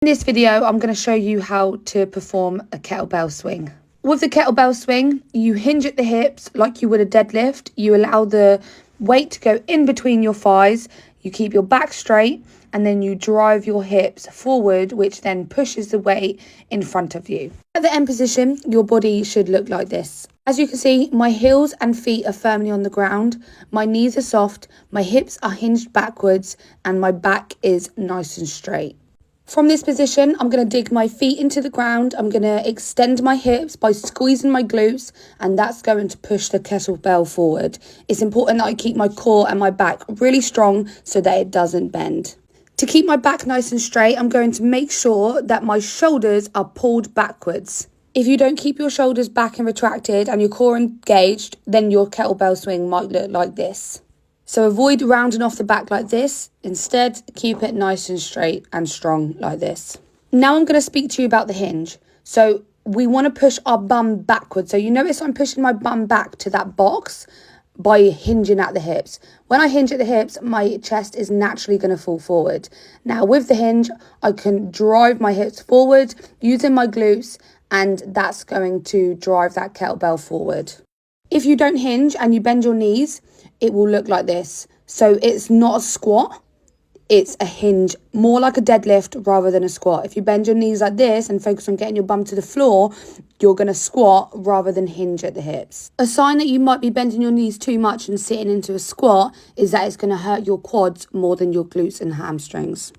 In this video, I'm going to show you how to perform a kettlebell swing. With the kettlebell swing, you hinge at the hips like you would a deadlift. You allow the weight to go in between your thighs. You keep your back straight and then you drive your hips forward, which then pushes the weight in front of you. At the end position, your body should look like this. As you can see, my heels and feet are firmly on the ground. My knees are soft, my hips are hinged backwards, and my back is nice and straight. From this position, I'm going to dig my feet into the ground. I'm going to extend my hips by squeezing my glutes, and that's going to push the kettlebell forward. It's important that I keep my core and my back really strong so that it doesn't bend. To keep my back nice and straight, I'm going to make sure that my shoulders are pulled backwards. If you don't keep your shoulders back and retracted and your core engaged, then your kettlebell swing might look like this. So avoid rounding off the back like this. Instead, keep it nice and straight and strong like this. Now I'm going to speak to you about the hinge. So we want to push our bum backwards. So you notice I'm pushing my bum back to that box by hinging at the hips. When I hinge at the hips, my chest is naturally going to fall forward. Now with the hinge, I can drive my hips forward using my glutes, and that's going to drive that kettlebell forward. If you don't hinge and you bend your knees, it will look like this. So it's not a squat, it's a hinge, more like a deadlift rather than a squat. If you bend your knees like this and focus on getting your bum to the floor, you're going to squat rather than hinge at the hips. A sign that you might be bending your knees too much and sitting into a squat is that it's going to hurt your quads more than your glutes and hamstrings.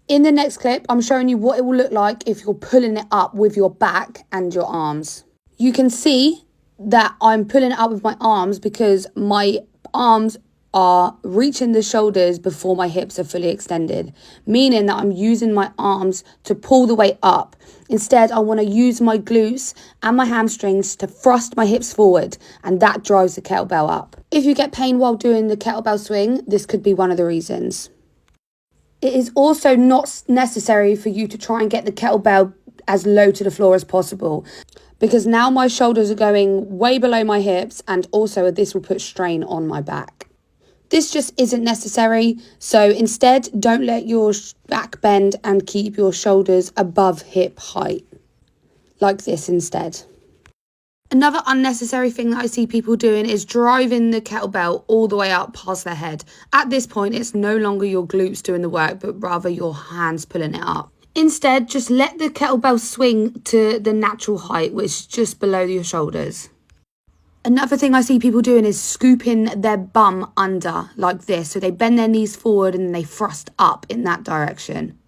In the next clip, I'm showing you what it will look like if you're pulling it up with your back and your arms. You can see that I'm pulling it up with my arms because my arms are reaching the shoulders before my hips are fully extended, meaning that I'm using my arms to pull the weight up. Instead, I want to use my glutes and my hamstrings to thrust my hips forward, and that drives the kettlebell up. If you get pain while doing the kettlebell swing, this could be one of the reasons. It is also not necessary for you to try and get the kettlebell as low to the floor as possible, because now my shoulders are going way below my hips, and also this will put strain on my back. This just isn't necessary, so instead don't let your back bend and keep your shoulders above hip height, like this instead. Another unnecessary thing that I see people doing is driving the kettlebell all the way up past their head. At this point, it's no longer your glutes doing the work, but rather your hands pulling it up. Instead, just let the kettlebell swing to the natural height, which is just below your shoulders. Another thing I see people doing is scooping their bum under like this. So they bend their knees forward and they thrust up in that direction.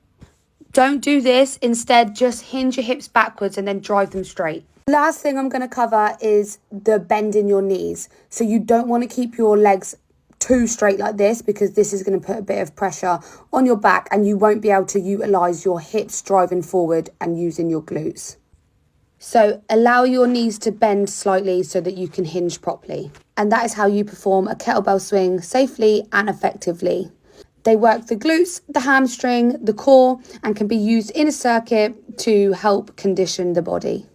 Don't do this. Instead, just hinge your hips backwards and then drive them straight. Last thing I'm going to cover is the bend in your knees. So you don't want to keep your legs too straight like this, because this is going to put a bit of pressure on your back and you won't be able to utilize your hips driving forward and using your glutes. So allow your knees to bend slightly so that you can hinge properly. And that is how you perform a kettlebell swing safely and effectively. They work the glutes, the hamstring, the core, and can be used in a circuit to help condition the body.